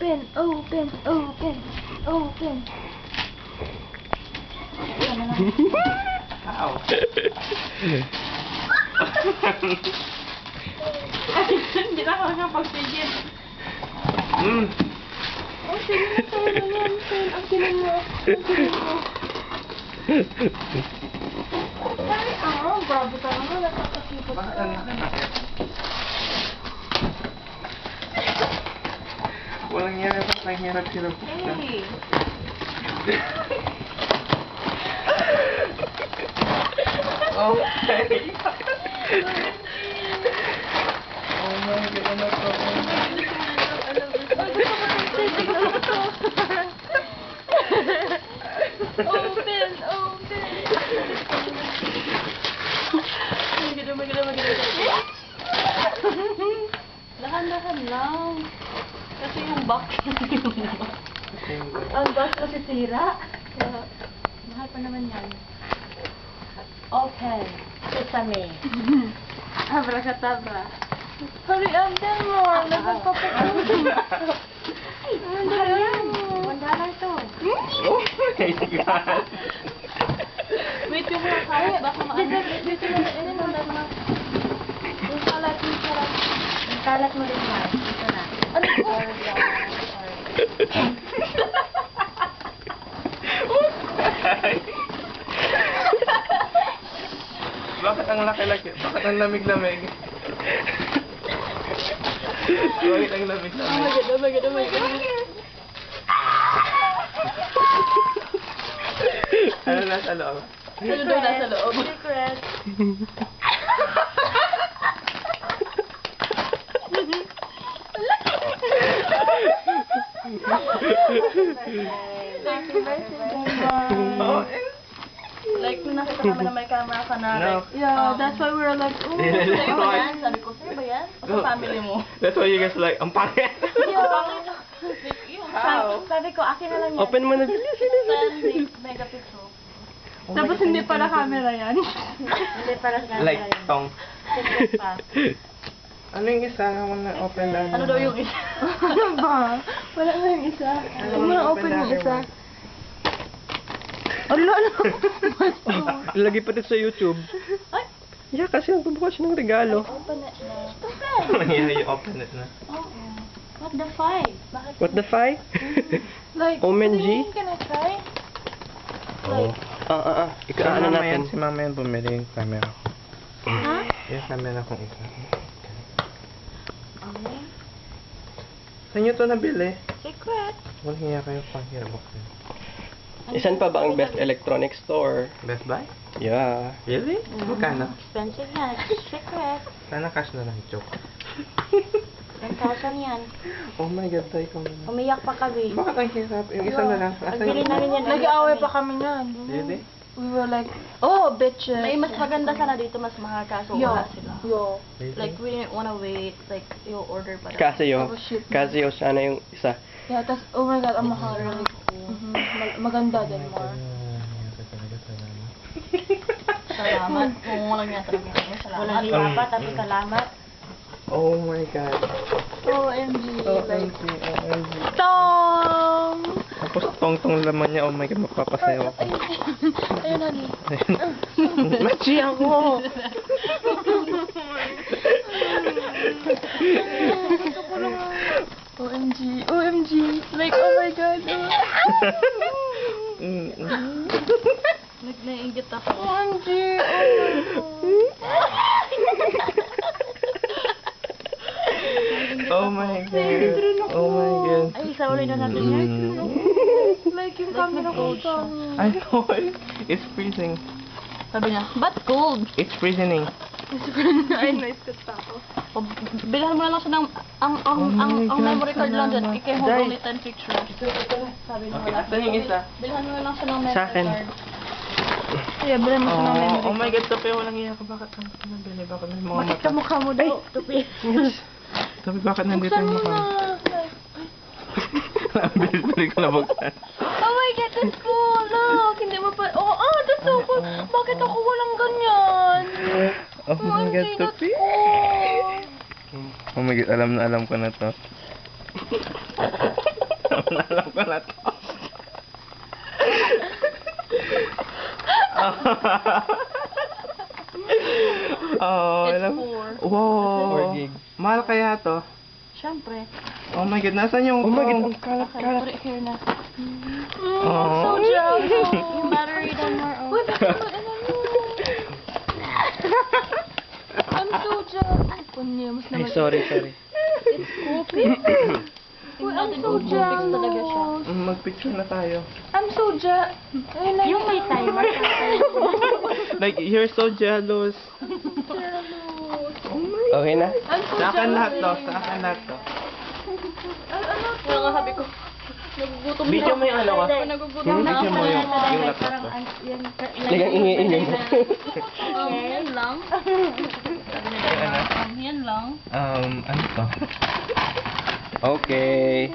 Open, open, open, open. Ow. Hindi na ako nakapagpigil. Oh, sige na tayo yan, Pen. Ang kinan mo. Ang kinan mo. Ay, grabe ka naman. Nakakasipot Bakit ka. ang nakalaki? Walang hirap at nangyarap sila po. Hey. Oh, okay. Oh my God, ano to? Open, open. Dahan-dahan lang. Kasi yung box Ang box kasi sira. Kaya, mahal pa naman yan. Open. Sesame. Abracadabra. Hurry up, then more. Nagpapapagod. Mahal yan. $1 to. Oh my God. Wait yung mga kalat. Baka maano. Dito na, ini mo na mga. Yung kalat, yung kalat. Yung kalat mo rin ba? Dito na. Ano po? Bakit ang laki-laki? Bakit ang lamig-lamig? Bakit ang lamig-lamig? Oh my God, oh my God. Ano nasa loob? Ano daw nasa loob? Secret. Happy birthday, Oh, Like, nung nakita namin na may camera ka na, No. like, Yeah, that's why we were like, oh. sa'yo ba yan? Sabi ko, sa'yo ba yan? O sa family mo? That's why you guys like, ang pangit. How? Sabi ko, akin na lang yan. Open mo na. 10 megapixel. Tapos hindi pala camera yan. Hindi para sa Like, tong. Secret pa. Ano yung isa? Wala open na. Ano daw yung isa? Ano ba? Wala na yung isa. Huwag mo na open yung isa. Ala, ala. Lagi pati sa YouTube. Ay! Yeah, kasi nagbubukas siya ng regalo. Open it na. Nangyari yung open it na. Oh, what the five? Bakit? What the fi? Like, OMG? can I try? Oo. Ikaw, Si ano mama natin? yan, si mama yan bumili yung camera ko. Ha? Yung camera kong isa. Okay. Saan nyo ito nabili? Secret. Walang hiya kayo pang hirap ako. Isan pa ba ang best electronic store? Best Buy? Yeah. Really? Magkano? Expensive yan. Secret. Sana cash na lang, joke. 10,000 yan. Oh my God, tayo ko na. Umiyak pa kami. Bakit ang hirap? Yung isa na lang. Asan Pagbili yung namin yan. Nag-aaway pa kami niyan. Really? We were like, oh, bitches. May mas maganda sana dito, mas mahal kaso wala sila. Yo. Really? Like, we didn't wanna wait. Like, yung order pa daw. Casio. Oh, shit. Casio, sana yung isa. Yeah, tas, oh my God, ang mahal. Really cool. Maganda din more. Salamat. Kung walang nga talaga kami. Salamat. Walang hiya pa, tapos salamat. Oh my God. OMG. OMG, OMG. Tom! Tapos tong-tong laman niya, oh my God, mapapasayaw ako. Ayun, honey. Machi ako! OMG. OMG. Like, oh my God. Nag-nainggit ako. OMG. Oh my God. Oh my God. Ay, isa ulit na natin yan. Like, yung camera ko Tommy. I know it. It's freezing. Sabi niya, ba't cold? It's freezing. Ay, naisip pa ako. O, bilhan mo na lang siya ng, ang memory card lang dyan. I-hold Dai. only 10 pictures. Sabi niya wala. Saan yung isa? Bilhan mo na lang siya ng memory Sa akin. card. Kaya, bilhin mo sa mga memory. Oh my God, Tope, walang iya ka. Bakit ang nabili? Bakit may mga Bakit mata? ka mukha mo daw? Tupi. Tope, bakit nandito Buksan yung mo mukha? na. Bilis-bilis ko na buksan. Oh my God, that's cool. Look, hindi mo pa... Oh, that's so cool. Bakit ako walang ganyan? Oh my God, OMG, that's Tope. cool. Oh my God, alam na alam ko na to. Alam ko na to. Oh, It's alam. 4. Wow. 4 gig. Mahal kaya to? Siyempre. Oh my god, nasan yung Oh my God, phone? ang kalat, Okay, kalat. put it here na. Oh. So jealous. Yung battery down more. Oh. I'm so jealous. Kunya, mas Ay, naman. sorry. It's cool. Tingnan natin kung fix talaga siya. Mag-picture na tayo. I'm so jealous. Yung may timer. Like, you're so jealous. Oh my Okay na? I'm so Sa akin jealous. lahat to. Sa akin lahat to. Kaya nga sabi ko, nagugutom na. Video mo yung ano ko. Nagugutom na. Video mo yung laptop Parang, ko. yung, Ligang ingay-ingay mo. Yan lang. Sabi nila, yan lang. Ano to? Okay.